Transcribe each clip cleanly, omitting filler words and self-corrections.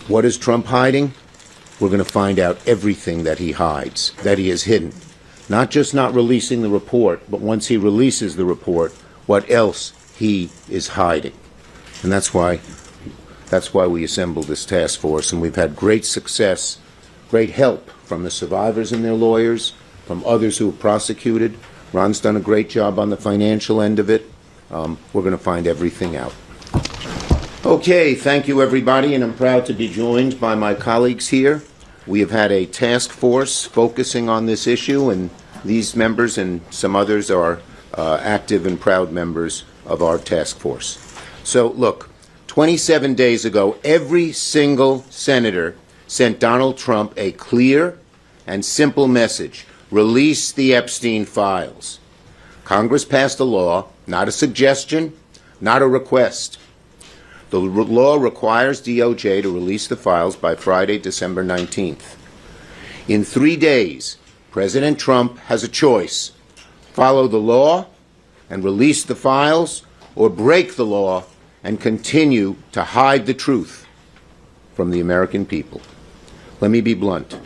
What is Trump hiding? We're going to find out everything that he hides, that he has hidden. Not just not releasing the report, but once he releases the report, what else he is hiding. And that's why we assembled this task force, and we've had great success, great help from the survivors and their lawyers, from others who have prosecuted. Ron's done a great job on the financial end of it. We're going to find everything out. Okay, thank you everybody, and I'm proud to be joined by my colleagues here. We have had a task force focusing on this issue, and these members and some others are active and proud members of our task force. So look, 27 days ago, every single senator sent Donald Trump a clear and simple message: release the Epstein files. Congress passed a law, not a suggestion, not a request. The law requires DOJ to release the files by Friday, December 19th. In 3 days, President Trump has a choice: follow the law and release the files, or break the law and continue to hide the truth from the American people. Let me be blunt.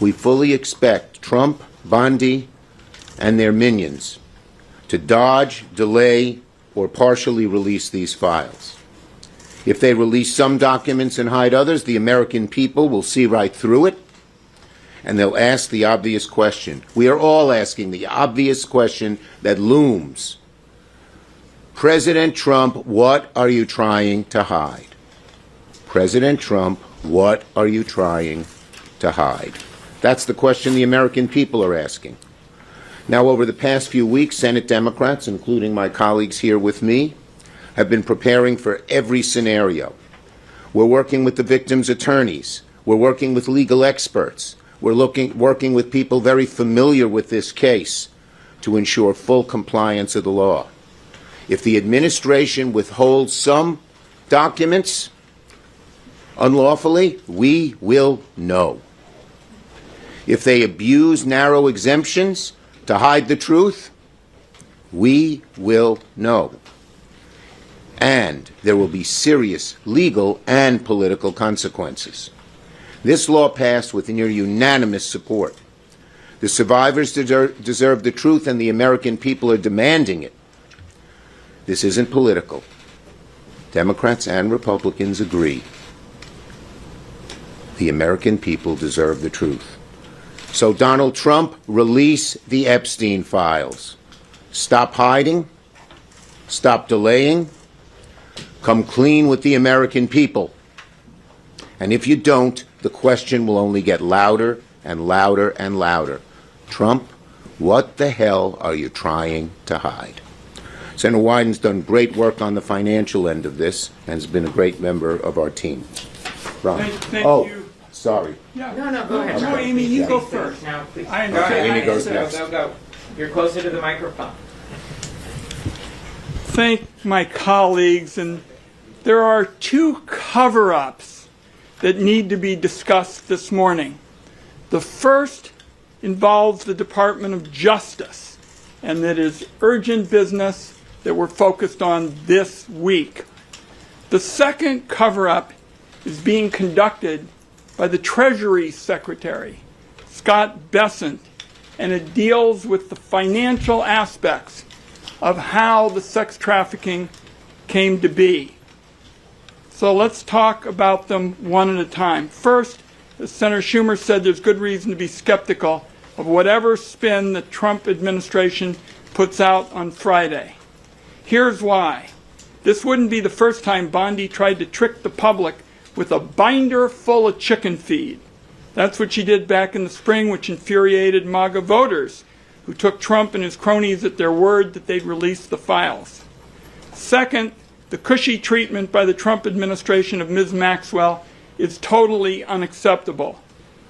We fully expect Trump, Bondi, and their minions to dodge, delay, or partially release these files. If they release some documents and hide others, the American people will see right through it, and they'll ask the obvious question. We are all asking the obvious question that looms. President Trump, what are you trying to hide? President Trump, what are you trying to hide? That's the question the American people are asking. Now, over the past few weeks, Senate Democrats, including my colleagues here with me, have been preparing for every scenario. We're working with the victims' attorneys. We're working with legal experts. We're working with people very familiar with this case to ensure full compliance of the law. If the administration withholds some documents unlawfully, we will know. If they abuse narrow exemptions to hide the truth, we will know. And there will be serious legal and political consequences. This law passed with near unanimous support. The survivors deserve the truth, and the American people are demanding it. This isn't political. Democrats and Republicans agree. The American people deserve the truth. So, Donald Trump, release the Epstein files. Stop hiding. Stop delaying. Come clean with the American people. And if you don't, the question will only get louder and louder and louder. Trump, what the hell are you trying to hide? Senator Wyden's done great work on the financial end of this and has been a great member of our team. Ron. Thank you. Sorry. Yeah. No, go ahead. No, Amy, you go first. Now, please. I understand. Amy goes next. Go. You're closer to the microphone. Thank my colleagues, and there are two cover-ups that need to be discussed this morning. The first involves the Department of Justice, and that is urgent business that we're focused on this week. The second cover-up is being conducted by the Treasury Secretary, Scott Bessent, and it deals with the financial aspects of how the sex trafficking came to be. So let's talk about them one at a time. First, as Senator Schumer said, there's good reason to be skeptical of whatever spin the Trump administration puts out on Friday. Here's why. This wouldn't be the first time Bondi tried to trick the public with a binder full of chicken feed. That's what she did back in the spring, which infuriated MAGA voters, who took Trump and his cronies at their word that they'd release the files. Second, the cushy treatment by the Trump administration of Ms. Maxwell is totally unacceptable.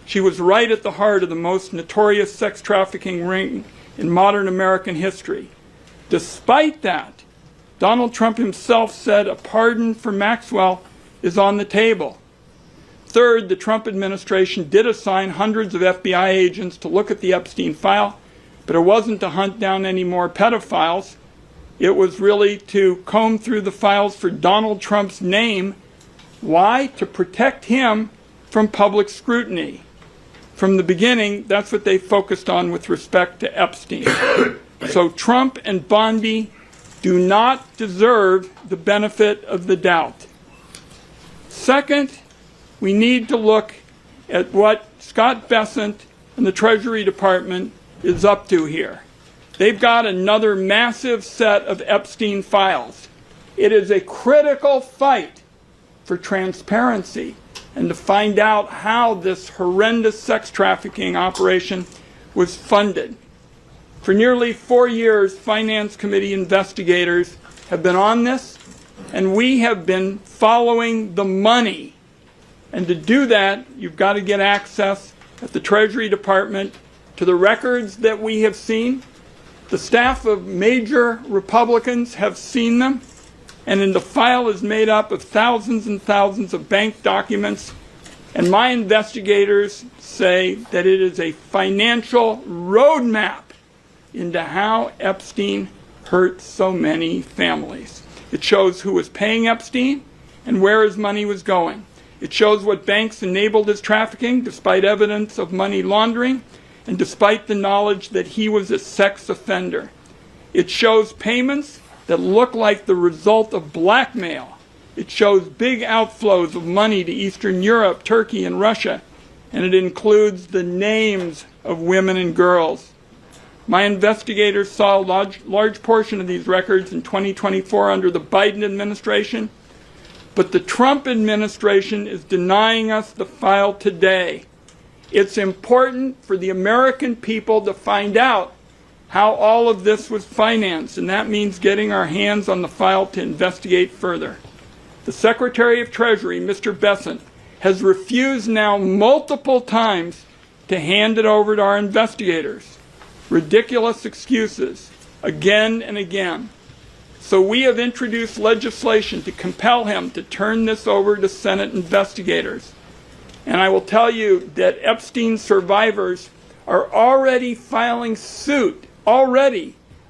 She was right at the heart of the most notorious sex trafficking ring in modern American history. Despite that, Donald Trump himself said a pardon for Maxwell is on the table. Third, the Trump administration did assign hundreds of FBI agents to look at the Epstein file, but it wasn't to hunt down any more pedophiles. It was really to comb through the files for Donald Trump's name Why? To protect him from public scrutiny. From the beginning, that's what they focused on with respect to Epstein. So Trump and Bondi do not deserve the benefit of the doubt. Second, we need to look at what Scott Bessent and the Treasury Department is up to here. They've got another massive set of Epstein files. It is a critical fight for transparency and to find out how this horrendous sex trafficking operation was funded. For nearly 4 years, Finance Committee investigators have been on this, and we have been following the money. And to do that, you've got to get access at the Treasury Department to the records that we have seen. The staff of major Republicans have seen them, and the file is made up of thousands and thousands of bank documents. And my investigators say that it is a financial roadmap into how Epstein hurt so many families. It shows who was paying Epstein and where his money was going. It shows what banks enabled his trafficking despite evidence of money laundering and despite the knowledge that he was a sex offender. It shows payments that look like the result of blackmail. It shows big outflows of money to Eastern Europe, Turkey, and Russia, and it includes the names of women and girls. My investigators saw a large portion of these records in 2024 under the Biden administration, but the Trump administration is denying us the file today. It's important for the American people to find out how all of this was financed, and that means getting our hands on the file to investigate further. The Secretary of Treasury, Mr. Bessent, has refused now multiple times to hand it over to our investigators. Ridiculous excuses, again and again. So we have introduced legislation to compel him to turn this over to Senate investigators. And I will tell you that Epstein survivors are already filing suit,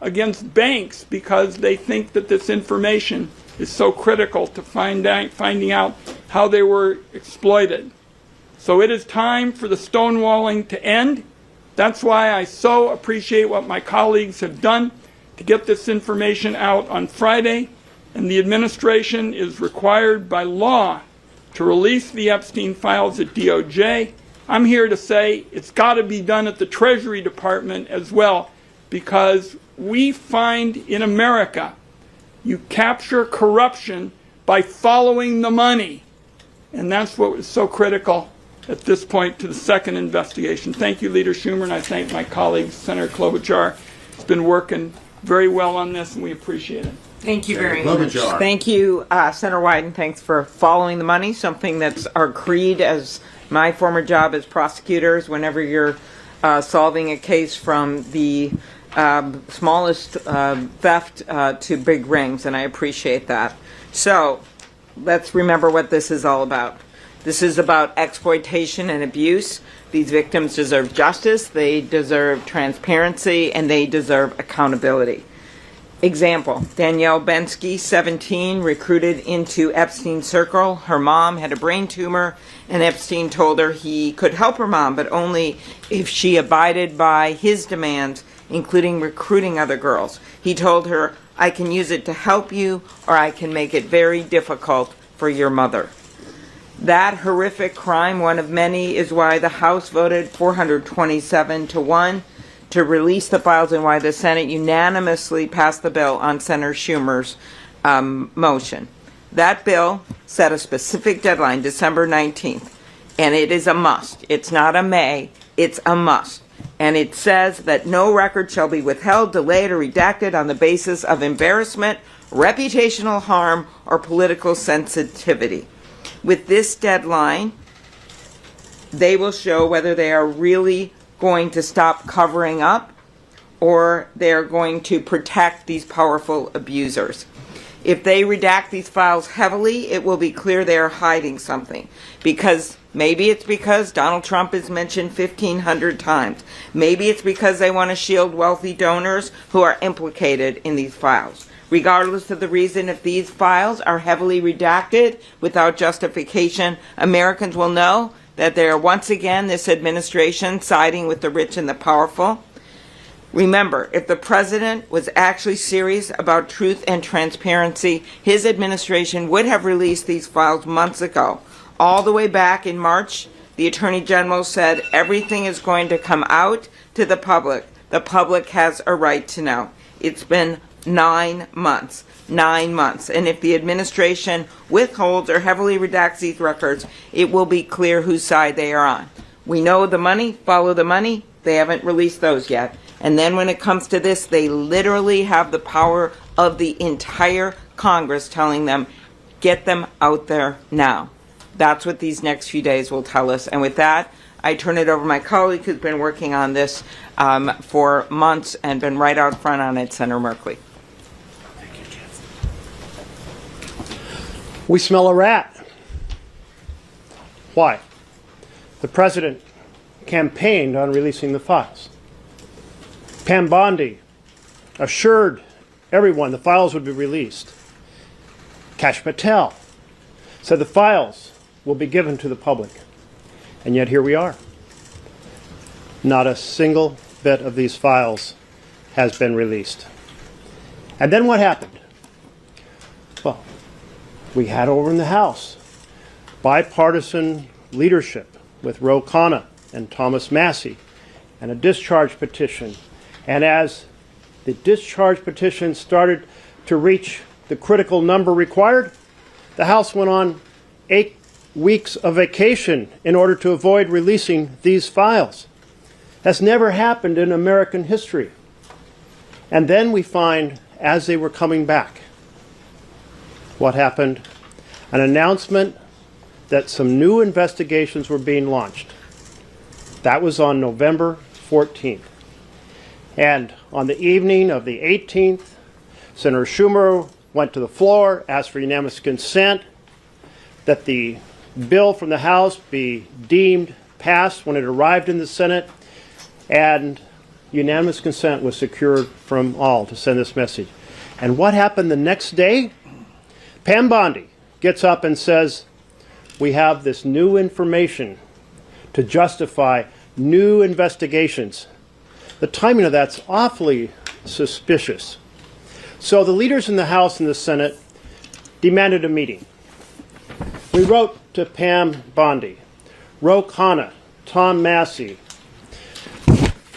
against banks because they think that this information is so critical to finding out how they were exploited. So it is time for the stonewalling to end. That's why I so appreciate what my colleagues have done to get this information out on Friday, and the administration is required by law to release the Epstein files at DOJ. I'm here to say it's got to be done at the Treasury Department as well, because we find in America you capture corruption by following the money. And that's what is so critical at this point to the second investigation. Thank you, Leader Schumer, and I thank my colleague, Senator Klobuchar. He's been working very well on this, and we appreciate it. Thank you very much. Thank you, Senator Wyden. Thanks for following the money, something that's our creed as my former job as prosecutors. Whenever you're solving a case from the smallest theft to big rings, and I appreciate that. So let's remember what this is all about. This is about exploitation and abuse. These victims deserve justice, they deserve transparency, and they deserve accountability. Example, Danielle Bensky, 17, recruited into Epstein's circle. Her mom had a brain tumor, and Epstein told her he could help her mom, but only if she abided by his demands, including recruiting other girls. He told her, I can use it to help you, or I can make it very difficult for your mother. That horrific crime, one of many, is why the House voted 427-1 to release the files and why the Senate unanimously passed the bill on Senator Schumer's motion. That bill set a specific deadline, December 19th, and it is a must. It's not a may, it's a must. And it says that no record shall be withheld, delayed, or redacted on the basis of embarrassment, reputational harm, or political sensitivity. With this deadline, they will show whether they are really going to stop covering up or they're going to protect these powerful abusers. If they redact these files heavily, it will be clear they are hiding something. Because maybe it's because Donald Trump is mentioned 1,500 times. Maybe it's because they want to shield wealthy donors who are implicated in these files. Regardless of the reason, if these files are heavily redacted without justification, Americans will know that they are once again, this administration, siding with the rich and the powerful. Remember, if the president was actually serious about truth and transparency, his administration would have released these files months ago. All the way back in March, the Attorney General said everything is going to come out to the public. The public has a right to know. It's been 9 months. 9 months. And if the administration withholds or heavily redacts these records, it will be clear whose side they are on. We know the money, follow the money. They haven't released those yet. And then when it comes to this, they literally have the power of the entire Congress telling them, get them out there now. That's what these next few days will tell us. And with that, I turn it over to my colleague who's been working on this for months and been right out front on it, Senator Merkley. Thank you, Jeff. We smell a rat. Why? The president campaigned on releasing the files. Pam Bondi assured everyone the files would be released. Kash Patel said the files will be given to the public. And yet here we are. Not a single bit of these files has been released. And then what happened? Well, we had over in the House bipartisan leadership with Ro Khanna and Thomas Massie and a discharge petition. And as the discharge petition started to reach the critical number required, the House went on 8 weeks of vacation in order to avoid releasing these files. That's never happened in American history. And then we find, as they were coming back, what happened? An announcement that some new investigations were being launched. That was on November 14th. And on the evening of the 18th, Senator Schumer went to the floor, asked for unanimous consent that the bill from the House be deemed passed when it arrived in the Senate, and unanimous consent was secured from all to send this message. And what happened the next day? Pam Bondi gets up and says, we have this new information to justify new investigations. The timing of that's awfully suspicious. So the leaders in the House and the Senate demanded a meeting. We wrote to Pam Bondi, Ro Khanna, Tom Massie,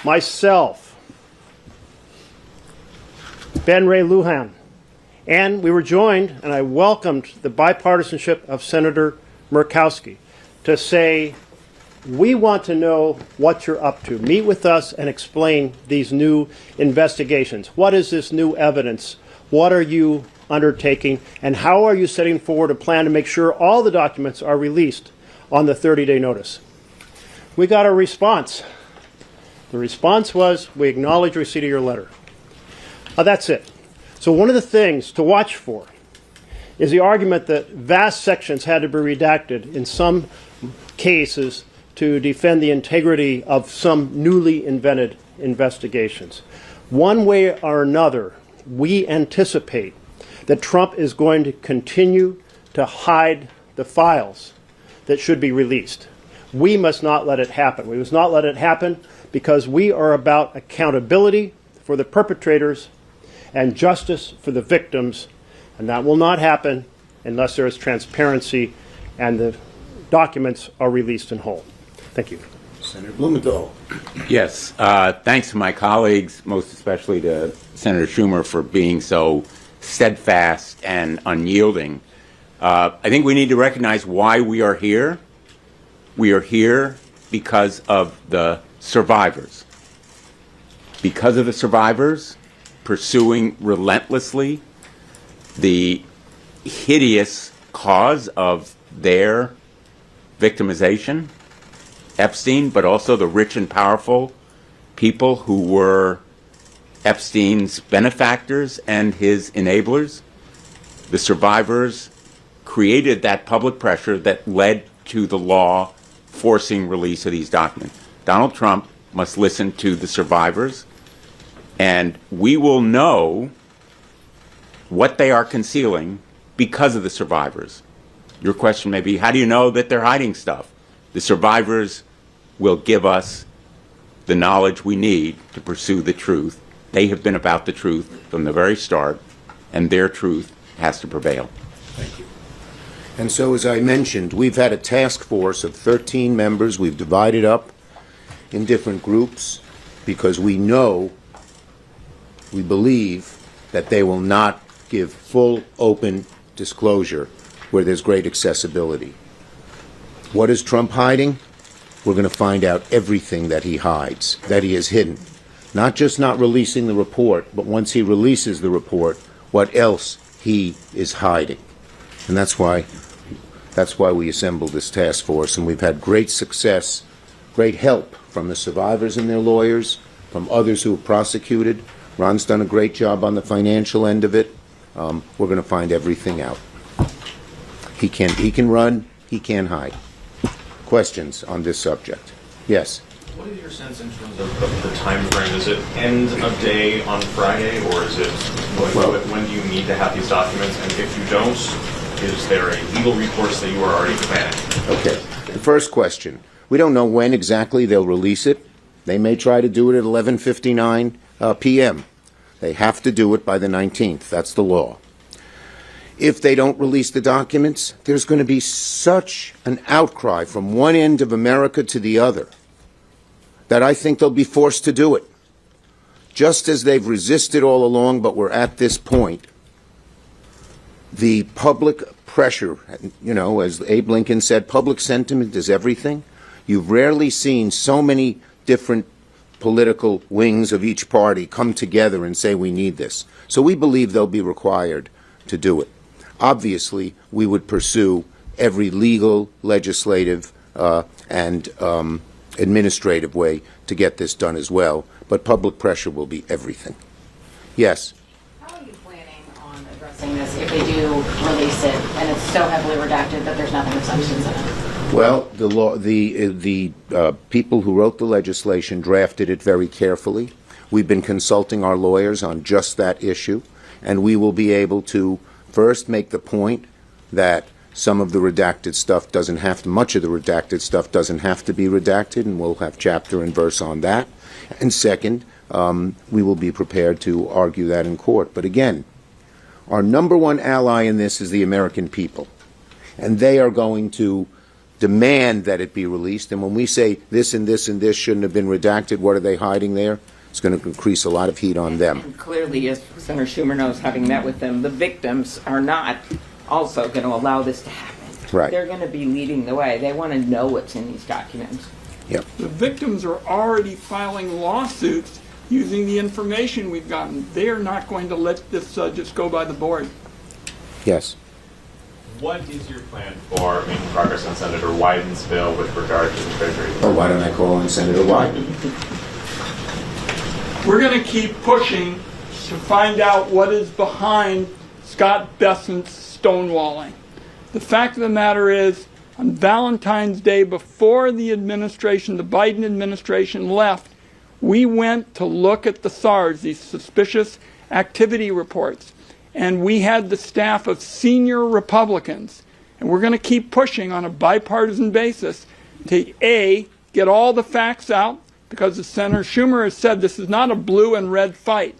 myself, Ben Ray Lujan, and we were joined, and I welcomed the bipartisanship of Senator Murkowski to say, we want to know what you're up to. Meet with us and explain these new investigations. What is this new evidence? What are you undertaking? And how are you setting forward a plan to make sure all the documents are released on the 30-day notice? We got a response. The response was, we acknowledge receipt of your letter. That's it. So one of the things to watch for is the argument that vast sections had to be redacted in some cases to defend the integrity of some newly invented investigations. One way or another, we anticipate that Trump is going to continue to hide the files that should be released. We must not let it happen. We must not let it happen because we are about accountability for the perpetrators and justice for the victims, and that will not happen unless there is transparency and the documents are released in whole. Thank you. Senator Blumenthal. Yes, thanks to my colleagues, most especially to Senator Schumer for being so steadfast and unyielding. I think we need to recognize why we are here. We are here because of the survivors. Because of the survivors pursuing relentlessly the hideous cause of their victimization, Epstein, but also the rich and powerful people who were Epstein's benefactors and his enablers. The survivors created that public pressure that led to the law forcing release of these documents. Donald Trump must listen to the survivors, and we will know what they are concealing because of the survivors. Your question may be, how do you know that they're hiding stuff? The survivors will give us the knowledge we need to pursue the truth. They have been about the truth from the very start, and their truth has to prevail. Thank you. And so, as I mentioned, we've had a task force of 13 members. We've divided up in different groups because we believe that they will not give full, open disclosure where there's great accessibility. What is Trump hiding? We're going to find out everything that he hides, that he has hidden. Not just not releasing the report, but once he releases the report, what else he is hiding. And that's why we assembled this task force, and we've had great success, great help from the survivors and their lawyers, from others who have prosecuted. Ron's done a great job on the financial end of it. We're going to find everything out. He can run, he can't hide. Questions on this subject? Yes. What is your sense in terms of the time frame? Is it end of day on Friday, or is it when do you need to have these documents? And if you don't, is there a legal recourse that you are already planning? Okay. The first question. We don't know when exactly they'll release it. They may try to do it at 11:59 p.m. They have to do it by the 19th. That's the law. If they don't release the documents, there's going to be such an outcry from one end of America to the other that I think they'll be forced to do it. Just as they've resisted all along, but we're at this point. The public pressure, as Abe Lincoln said, public sentiment is everything. You've rarely seen so many different political wings of each party come together and say we need this. So we believe they'll be required to do it. Obviously, we would pursue every legal, legislative, and administrative way to get this done as well, but public pressure will be everything. Yes? How are you planning on addressing this if they do release it and it's so heavily redacted that there's nothing of substance in it? Well, the people who wrote the legislation drafted it very carefully. We've been consulting our lawyers on just that issue, and we will be able to first make the point that some of the redacted stuff much of the redacted stuff doesn't have to be redacted, and we'll have chapter and verse on that. And second, we will be prepared to argue that in court. But again, our number one ally in this is the American people, and they are going to demand that it be released. And when we say this and this and this shouldn't have been redacted, what are they hiding there? It's going to increase a lot of heat on them. And clearly, as Senator Schumer knows, having met with them, the victims are not also going to allow this to happen. Right. They're going to be leading the way. They want to know what's in these documents. Yep. The victims are already filing lawsuits using the information we've gotten. They are not going to let this just go by the board. Yes. What is your plan for making progress on Senator Wyden's bill with regard to the Treasury? Oh, why don't I call on Senator Wyden? We're going to keep pushing to find out what is behind Scott Bessent's stonewalling. The fact of the matter is, on Valentine's Day, before the Biden administration left, we went to look at the SARs, these suspicious activity reports, and we had the staff of senior Republicans. And we're going to keep pushing on a bipartisan basis to, A, get all the facts out, because as Senator Schumer has said, this is not a blue and red fight,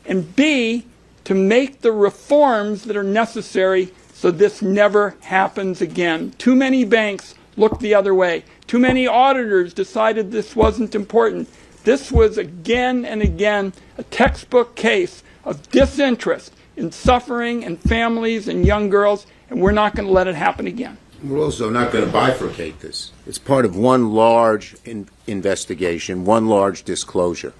and B, to make the reforms that are necessary so this never happens again. Too many banks looked the other way. Too many auditors decided this wasn't important. This was again and again a textbook case of disinterest in suffering and families and young girls, and we're not going to let it happen again. We're also not going to bifurcate this. It's part of one large investigation, one large disclosure.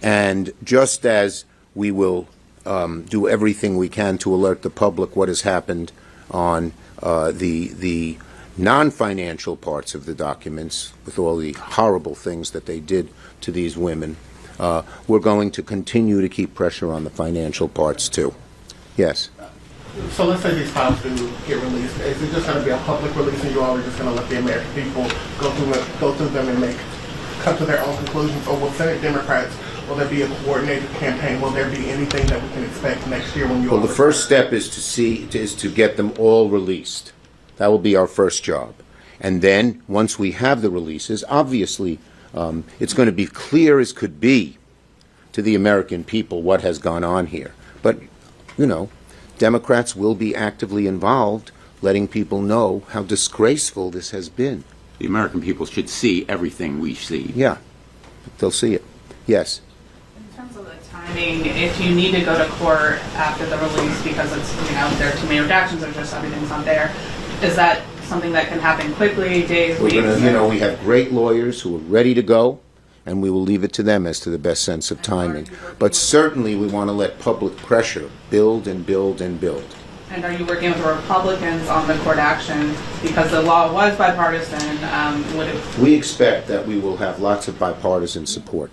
And just as we will do everything we can to alert the public what has happened on the non-financial parts of the documents, with all the horrible things that they did to these women, we're going to continue to keep pressure on the financial parts too. Yes? So let's say these files do get released. Is it just going to be a public release, and you all are just going to let the American people go through them and come to their own conclusions? Or will Senate Democrats Will there be a coordinated campaign? Will there be anything that we can expect next year when you all Well, the first step is to get them all released. That will be our first job. And then, once we have the releases, obviously, it's going to be clear as could be to the American people what has gone on here. But, you know, Democrats will be actively involved, letting people know how disgraceful this has been. The American people should see everything we see. Yeah, they'll see it. Yes. In terms of the timing, if you need to go to court after the release because it's, there are too many redactions or just everything's not there, is that something that can happen quickly, days, We're weeks? gonna, we have great lawyers who are ready to go, and we will leave it to them as to the best sense of timing. But certainly, we want to let public pressure build and build and build. And are you working with the Republicans on the court action? Because the law was bipartisan, would it? We expect that we will have lots of bipartisan support.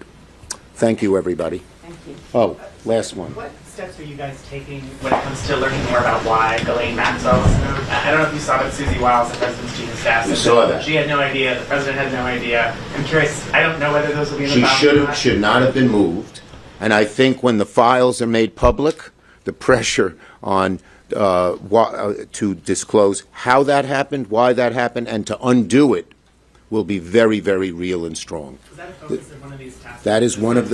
Thank you, everybody. Thank you. Oh, last one. What steps are you guys taking when it comes to learning more about why Ghislaine Maxwell's moved? I don't know if you saw, but Susie Wiles, the president's chief of staff, You saw that. she had no idea. The president had no idea. I'm curious. I don't know whether those will be in the She file. should not have been moved. And I think when the files are made public, the pressure on to disclose how that happened, why that happened, and to undo it will be very, very real and strong. Is that a focus of one of these tasks? That is one of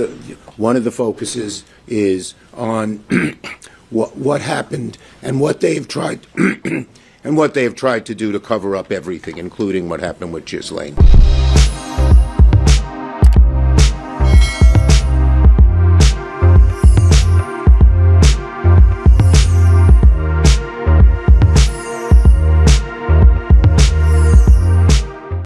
the focuses is on what happened and what they've tried and what they have tried to do to cover up everything, including what happened with Ghislaine.